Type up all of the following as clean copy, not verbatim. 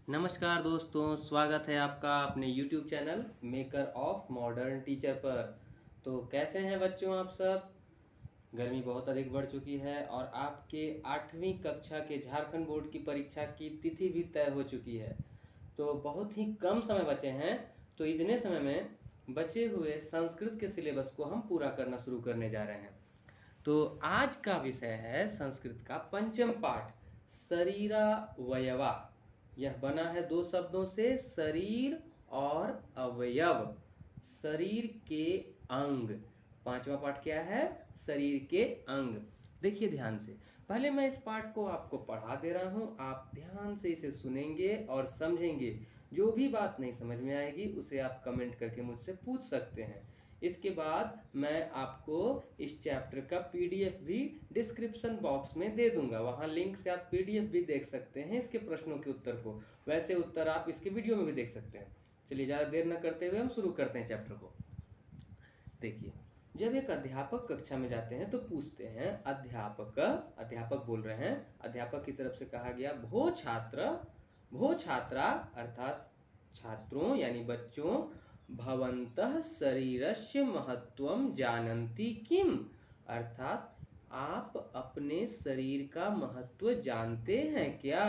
नमस्कार दोस्तों, स्वागत है आपका अपने YouTube channel maker of modern teacher पर। तो कैसे हैं बच्चों आप सब। गर्मी बहुत अधिक बढ़ चुकी है और आपके 8वीं कक्षा के झारखंड बोर्ड की परीक्षा की तिथि भी तय हो चुकी है। तो बहुत ही कम समय बचे हैं। तो इतने समय में बचे हुए संस्कृत के सिलेबस को हम पूरा करना शुरू करने जा रहे हैं। तो आज का विषय है संस्कृत का पंचम पाठ, शरीरावयवा। यह बना है दो शब्दों से, शरीर और अवयव, शरीर के अंग। पांचवा पाठ क्या है? शरीर के अंग। देखिए ध्यान से, पहले मैं इस पाठ को आपको पढ़ा दे रहा हूँ, आप ध्यान से इसे सुनेंगे और समझेंगे। जो भी बात नहीं समझ में आएगी उसे आप कमेंट करके मुझसे पूछ सकते हैं। इसके बाद मैं आपको इस चैप्टर का पीडीएफ भी डिस्क्रिप्शन बॉक्स में दे दूंगा, वहाँ लिंक से आप पीडीएफ भी देख सकते हैं इसके प्रश्नों के उत्तर को। वैसे उत्तर आप इसके वीडियो में भी देख सकते हैं। चलिए ज़्यादा देर न करते हुए हम शुरू करते हैं चैप्टर को। देखिए, जब एक अध्यापक कक्षा में जाते हैं तो पूछते हैं, अध्यापक बोल रहे हैं, अध्यापक की तरफ से कहा गया, भो छात्र, भो छात्रा अर्थात छात्रों यानी बच्चों, भवन्तः शरीरस्य महत्वं जानन्ति किम, अर्थात आप अपने शरीर का महत्व जानते हैं क्या।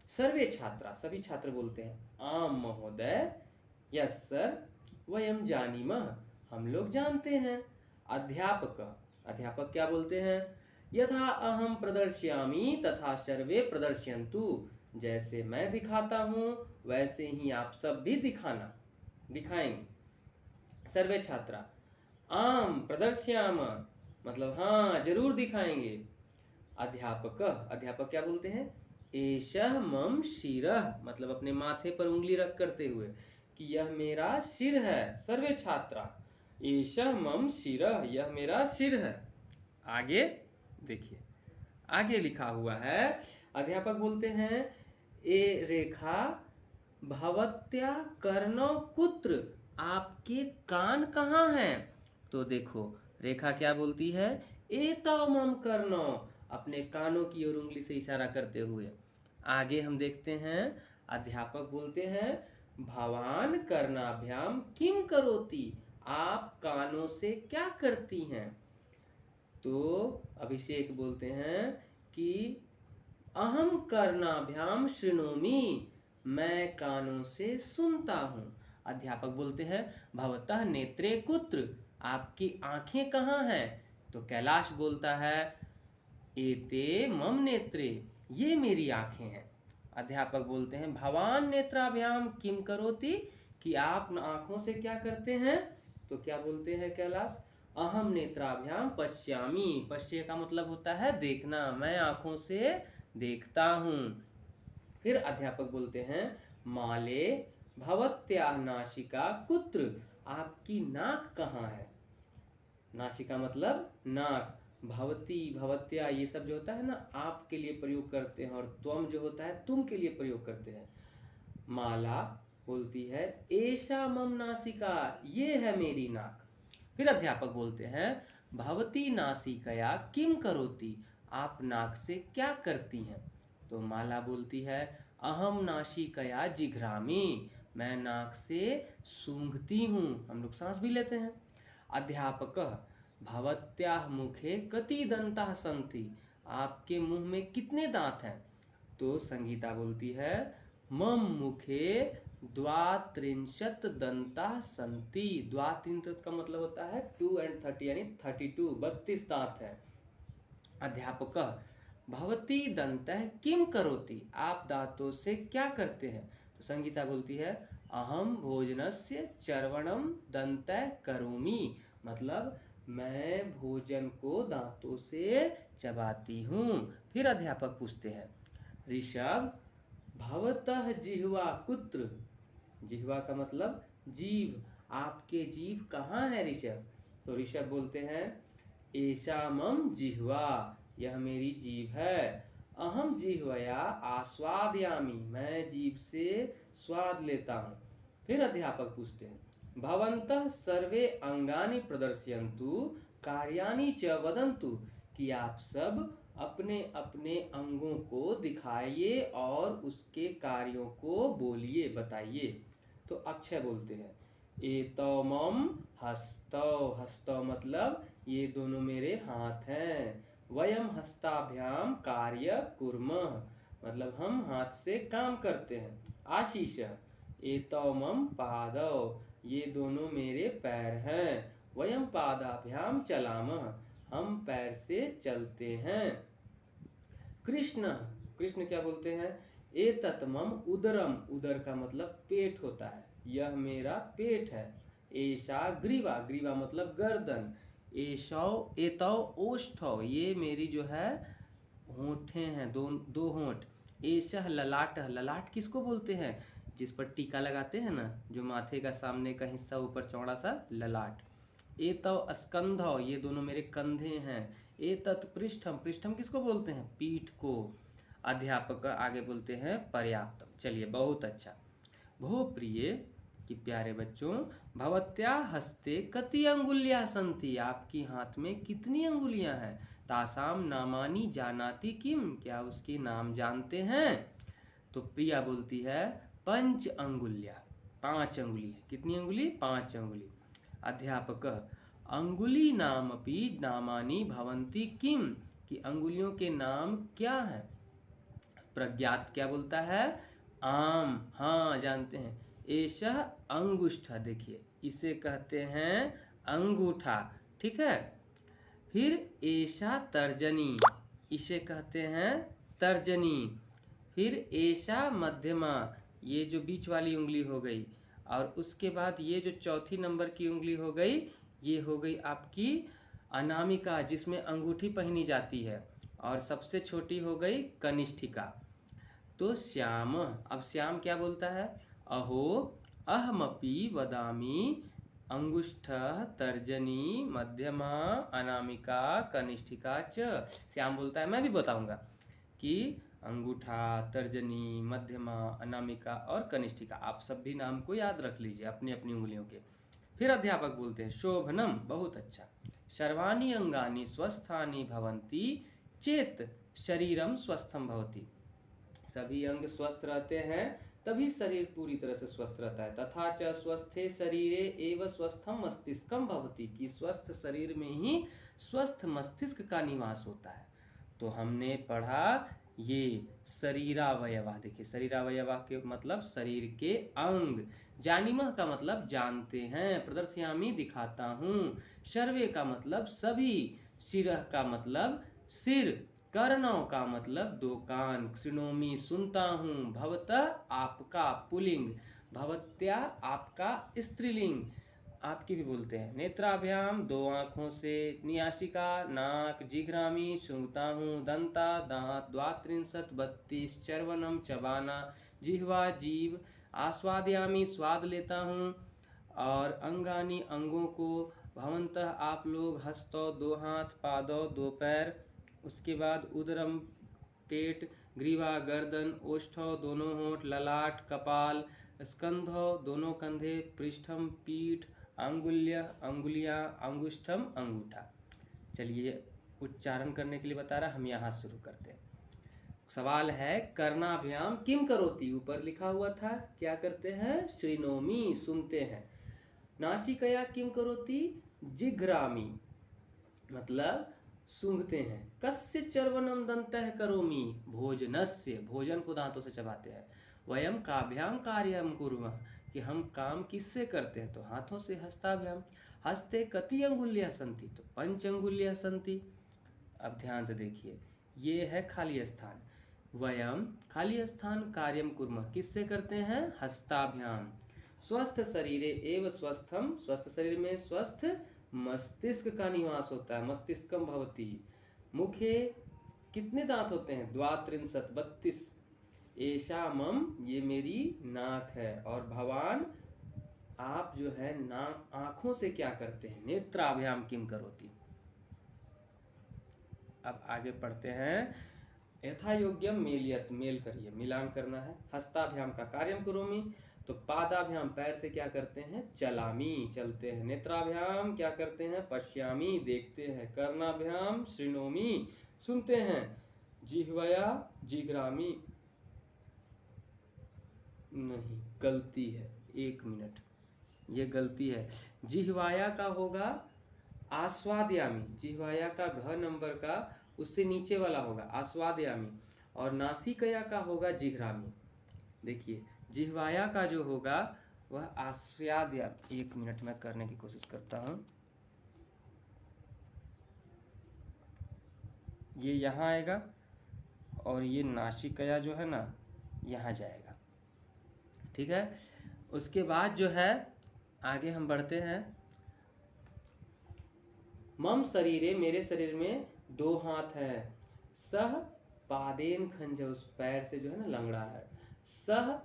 सर्वे छात्रा, सभी छात्र बोलते हैं, आम महोदय, यस सर, वयम जानीमः, हम लोग जानते हैं। अध्यापक, अध्यापक क्या बोलते हैं, यथा अहम प्रदर्शयामि तथा सर्वे प्रदर्शयन्तु, जैसे मैं दिखाता हूँ वैसे ही आप सब भी दिखाएंगे। सर्वे छात्रा, आम प्रदर्शयाम, मतलब हाँ जरूर दिखाएंगे। अध्यापक, अध्यापक क्या बोलते हैं, एषः मम शिरः, मतलब अपने माथे पर उंगली रख करते हुए कि यह मेरा सिर है। सर्वे छात्रा, एषः मम शिरः, यह मेरा सिर है। आगे देखिए, आगे लिखा हुआ है, अध्यापक बोलते हैं, ए रेखा भवत्या कर्णो कुत्र, आपके कान कहाँ हैं। तो देखो रेखा क्या बोलती है, एतौ मम कर्णो, अपने कानों की ओर उंगली से इशारा करते हुए। आगे हम देखते हैं, अध्यापक बोलते हैं, भवान कर्णाभ्याम किम करोति, आप कानों से क्या करती हैं। तो अभिषेक बोलते हैं कि अहम कर्णाभ्याम शृणोमि, मैं कानों से सुनता हूँ। अध्यापक बोलते हैं, भवतः नेत्रे कुत्र, आपकी आंखें कहाँ हैं। तो कैलाश बोलता है, एते मम नेत्रे, ये मेरी आंखें हैं। अध्यापक बोलते हैं, भवान नेत्राभ्याम किम करोति, कि आप आंखों से क्या करते हैं। तो क्या बोलते हैं कैलाश, अहम नेत्राभ्याम पश्यामि, पश्य का मतलब होता है देखना, मैं आंखों से देखता हूँ। फिर अध्यापक बोलते हैं, माले भवत्याः नासिका कुत्र, आपकी नाक कहाँ है। नासिका मतलब नाक, भवती भवत्या ये सब जो होता है ना, आप के लिए प्रयोग करते हैं, और त्वम जो होता है तुम के लिए प्रयोग करते हैं। माला बोलती है, एषा मम नासिका, ये है मेरी नाक। फिर अध्यापक बोलते हैं, भवती नासिकया किम करोति, आप नाक से क्या करती हैं। तो माला बोलती है, अहम नासिकया जिघ्रामि, मैं नाक से सूंघती हूँ, हम लोग सांस भी लेते हैं। अध्यापक, भवत्याः मुखे कति दंताः सन्ति, आपके मुंह में कितने दांत हैं। तो संगीता बोलती है, मम मुखे द्वात्रिंशत् दंताः सन्ति, द्वात्रिंशत् का मतलब होता है 2 and 30 यानी 32, 32 दांत है। अध्यापक, भवती दंतः किम करोति, आप दांतों से क्या करते हैं। तो संगीता बोलती है, अहम भोजनस्य चर्वणम दंतः करोमि, मतलब मैं भोजन को दांतों से चबाती हूँ। फिर अध्यापक पूछते हैं, ऋषभ भवतः जिह्वा कुत्र, जिह्वा का मतलब जीभ, आपके जीभ कहाँ है ऋषभ। तो ऋषभ बोलते हैं, एषा मम जिह्वा, यह मेरी जीभ है। अहम जिह्वया आस्वादयामि, मैं जीभ से स्वाद लेता हूँ। फिर अध्यापक पूछते हैं, भवन्तः सर्वे अंगानि प्रदर्शयन्तु कार्याणि च वदन्तु, कि आप सब अपने अपने अंगों को दिखाइए और उसके कार्यों को बोलिए, बताइए। तो अक्षय बोलते हैं एतौ मम हस्तौ, हस्तौ मतलब ये दोनों मेरे हाथ हैं। वयम हस्ताभ्याम कार्य कुर्मः मतलब हम हाथ से काम करते हैं। आशीष एतौ मम पादौ ये दोनों मेरे पैर हैं। वयम पादाभ्याम चलामः हम पैर से चलते हैं। कृष्ण, कृष्ण क्या बोलते हैं एतत् मम उदरम, उदर का मतलब पेट होता है, यह मेरा पेट है। एषा ग्रीवा, ग्रीवा मतलब गर्दन। एषौ एतौ ओष्ठौ ये मेरी जो है होंठे हैं, दो होंठ। एषः ललाट, ललाट किसको बोलते हैं जिस पर टीका लगाते हैं ना, जो माथे का सामने का हिस्सा ऊपर चौड़ा सा, ललाट। एतौ स्कंधौ ये दोनों मेरे कंधे हैं। एतत् पृष्ठम, पृष्ठम किसको बोलते हैं पीठ को। अध्यापक आगे बोलते हैं पर्याप्तम। चलिए बहुत अच्छा। बहु प्रिय कि प्यारे बच्चों, भवत्या हस्ते कति अंगुलियां संति आपकी हाथ में कितनी अंगुलियां हैं। तासाम नामानी जानाति किम क्या उसके नाम जानते हैं। तो प्रिया बोलती है पंच अंगुलिया, 5 अंगुली है। कितनी अंगुली 5 अंगुली। अध्यापक अंगुली नामपि नामानि भवन्ति किम कि अंगुलियों के नाम क्या हैं। प्रज्ञात क्या बोलता है आम, हाँ जानते हैं। एषः अंगुष्ठा देखिए इसे कहते हैं अंगूठा, ठीक है। फिर एषा तर्जनी इसे कहते हैं तर्जनी। फिर एषा मध्यमा ये जो बीच वाली उंगली हो गई, और उसके बाद ये जो चौथी नंबर की उंगली हो गई ये हो गई आपकी अनामिका जिसमें अंगूठी पहनी जाती है, और सबसे छोटी हो गई कनिष्ठिका। तो श्याम, अब श्याम क्या बोलता है अहो अहमपि वदामि अंगुष्ठः तर्जनी मध्यमा अनामिका कनिष्ठिका च। श्याम बोलता है मैं भी बताऊंगा कि अंगूठा, तर्जनी, मध्यमा, अनामिका और कनिष्ठिका, आप सब भी नाम को याद रख लीजिए अपनी अपनी उंगलियों के। फिर अध्यापक बोलते हैं शोभनम बहुत अच्छा। सर्वाणि अंगानि स्वस्थानि भवन्ति चेत शरीरम स्वस्थम भवति सभी अंग स्वस्थ रहते हैं तभी शरीर पूरी तरह से स्वस्थ रहता है। तथा च स्वस्थे शरीरे एव स्वस्थम मस्तिष्कम भवति कि स्वस्थ शरीर में ही स्वस्थ मस्तिष्क का निवास होता है। तो हमने पढ़ा ये शरीरावयवा, देखिए शरीरावयवा के मतलब शरीर के अंग। जानीमः का मतलब जानते हैं। प्रदर्शयामी दिखाता हूँ। सर्वे का मतलब सभी। शिरः का मतलब सिर। कर्णों का मतलब 2 कान। शृणोमी सुनता हूँ। भवतः आपका पुलिंग। भवत्या आपका स्त्रीलिंग, आपकी भी बोलते हैं। नेत्राभ्याम 2 आँखों से। न्यासिका नाक। जिघ्रामी सूंघता हूँ। दंता दांत। द्वात्रिंशत् 32। चर्वनम चबाना। जिह्वा जीभ। आस्वादयामी स्वाद लेता हूँ। और अंगानी अंगों को। भवन्तः आप लोग। हस्तौ 2 हाथ। पादौ 2 पैर। उसके बाद उदरम पेट। ग्रीवा गर्दन। ओष्ठौ दोनों होंठ। ललाट कपाल। स्कंधौ दोनों कंधे। पृष्ठम पीठ। अंगुल्य अंगुलियां। अंगुष्ठम अंगूठा। चलिए उच्चारण करने के लिए बता रहा, हम यहाँ शुरू करते हैं। सवाल है कर्णाभ्याम किम करोति, ऊपर लिखा हुआ था क्या करते हैं श्रीनोमी सुनते हैं। नासिकया किम करोति जिघ्रामी मतलब सूंघते हैं। कस्य चर्वनम दंतः करोमि भोजनस्य भोजन को दांतों से चबाते हैं। वयम काभ्याम कार्यम कुर्मः कि हम काम किससे करते हैं तो हाथों से। हस्ताभ्याम हस्ते कति अंगुलियां संति तो 5 अंगुलियां संति। अब ध्यान से देखिए ये है खाली स्थान। वयम खाली स्थान कार्यम कुर्मः किससे करते हैं हस्ताभ्याम। स्वस्थ शरीरे एव स्वस्थम स्वस्थ शरीर में स्वस्थ मस्तिष्क का निवास होता है। मस्तिष्कम भवति। मुखे कितने दांत होते हैं 32। एषा मम ये मेरी नाक है। और भवान आप जो है ना आंखों से क्या करते हैं नेत्राभ्याम किम करोति। अब आगे पढ़ते हैं। यथा योग्यम मेलियत मेल करिए मिलान करना है। हस्ताभ्याम का कार्यम करोमि तो पादाभ्याम पैर से क्या करते हैं चलामी चलते हैं। नेत्राभ्याम क्या करते हैं पश्यामी देखते हैं। कर्णाभ्याम शृणोमी सुनते हैं। जिह्वया जिघ्रामी, नहीं, गलती है, 1 मिनट, ये गलती है। जिह्वाया का होगा आस्वादयामी, जिह्वाया का घ नंबर का उससे नीचे वाला होगा आस्वादयामी, और नासिकया का होगा जिघ्रामी। देखिए जिह्वाया का जो होगा वह आस्वादयामी, 1 मिनट में करने की कोशिश करता हूँ। ये यहाँ आएगा और ये नासिकया जो है ना यहाँ जाएगा, ठीक है। उसके बाद जो है आगे हम बढ़ते हैं। मम शरीरे, मेरे शरीर में 2 हाथ हैं। सह पादेन खंज, उस पैर से जो है ना लंगड़ा है। सह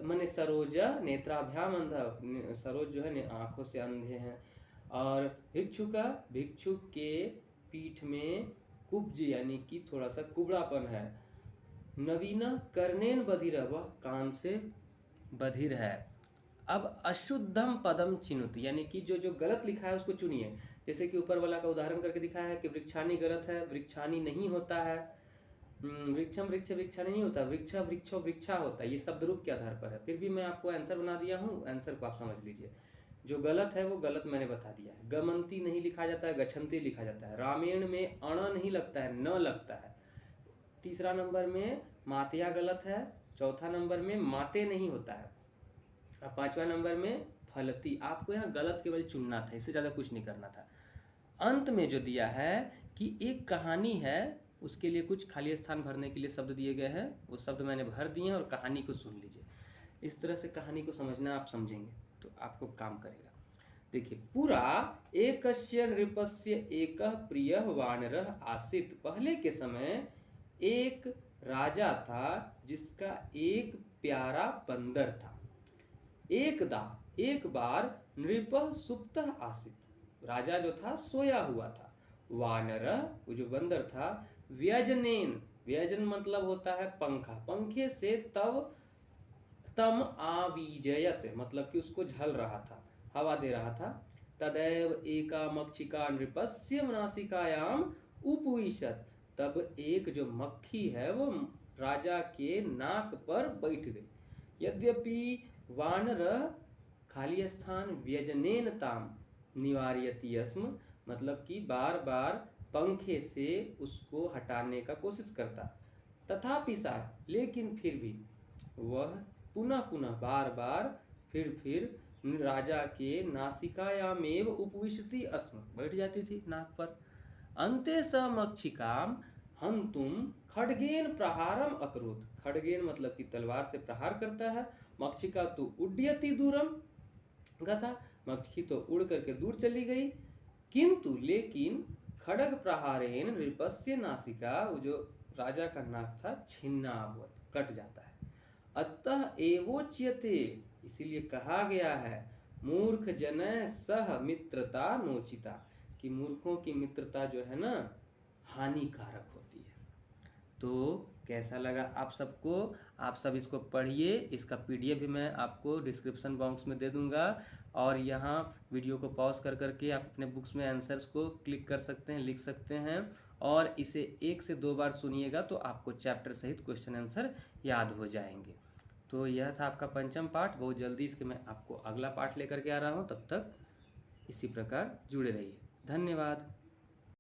माने सरोज नेत्राभ्याम अंधा, सरोज जो है आंखों से अंधे हैं। और भिक्षुका, भिक्षुक के पीठ में कुब्ज यानी कि थोड़ा सा कुबड़ापन है। नवीना कर्णेन बधिर, वह कान से बधिर है। अब अशुद्धम पदम चिनुत, यानी कि जो जो गलत लिखा है उसको चुनिए। जैसे कि ऊपर वाला का उदाहरण करके दिखाया है कि वृक्षानी गलत है, वृक्षानी नहीं होता है। वृक्षम वृक्ष वृक्षानी नहीं होता, वृक्ष वृक्षो वृक्षा होता है। ये शब्द रूप के आधार पर है, फिर भी मैं आपको आंसर बना दिया हूँ, आंसर को आप समझ लीजिए। जो गलत है वो गलत मैंने बता दिया है। गमंती नहीं लिखा जाता है, गच्छन्ति लिखा जाता है। रामेण में अण नहीं लगता है, न लगता है। तीसरा नंबर में मातिया गलत है। चौथा नंबर में माते नहीं होता है। और 5वां नंबर में फलती। आपको यहाँ गलत केवल चुनना था, इससे ज़्यादा कुछ नहीं करना था। अंत में जो दिया है कि एक कहानी है, उसके लिए कुछ खाली स्थान भरने के लिए शब्द दिए गए हैं, वो शब्द मैंने भर दिए हैं और कहानी को सुन लीजिए। इस तरह से कहानी को समझना आप समझेंगे तो आपको काम करेगा। देखिए, पुरा एकस्य नृपस्य एक प्रिय वानरः आसीत्। पहले के समय एक राजा था जिसका एक प्यारा बंदर था। एकदा, एक बार, नृपः सुप्तः आसीत्, राजा जो था सोया हुआ था। वानरः, वो जो बंदर था, व्यजनेन, व्यजन मतलब होता है पंखा, पंखे से तब तम आवीजयत, मतलब कि उसको झल रहा था, हवा दे रहा था। तदैव एका मक्षिका नृपस्य नासिकायाम उपविशत, तब एक जो मक्खी है वो राजा के नाक पर बैठ गई। यद्यपि वानर खाली स्थान व्यजनेन ताम निवार्यति स्म, मतलब कि बार बार पंखे से उसको हटाने का कोशिश करता। तथापि सा, लेकिन फिर भी वह पुनः पुनः बार बार फिर राजा के नासिकायामेव उपविशति अस्म, बैठ जाती थी नाक पर। अंते स मक्षिकाम हंतुम खड्गेन प्रहारम अकरोत, खड्गेन मतलब कि तलवार से प्रहार करता है। मक्षिका तो उड्यति दूरम गथा, मक्षी तो उड़ करके दूर चली गई। किंतु लेकिन खड्ग प्रहारेण नृपस्य नासिका, वो जो राजा का नाक था, छिन्नाभवत्, कट जाता है। अतः एवोच्यते, इसीलिए कहा गया है, मूर्ख जन सह मित्रता नोचिता, कि मूर्खों की मित्रता जो है ना हानिकारक होती है। तो कैसा लगा आप सबको? आप सब इसको पढ़िए, इसका PDF भी मैं आपको डिस्क्रिप्शन बॉक्स में दे दूंगा, और यहाँ वीडियो को पॉज कर करके आप अपने बुक्स में आंसर्स को क्लिक कर सकते हैं, लिख सकते हैं, और इसे 1 से 2 बार सुनिएगा तो आपको चैप्टर सहित क्वेश्चन आंसर याद हो जाएंगे। तो यह था आपका पंचम पाठ। बहुत जल्दी इसके मैं आपको अगला पाठ लेकर के आ रहा हूँ, तब तक इसी प्रकार जुड़े रहिए। धन्यवाद।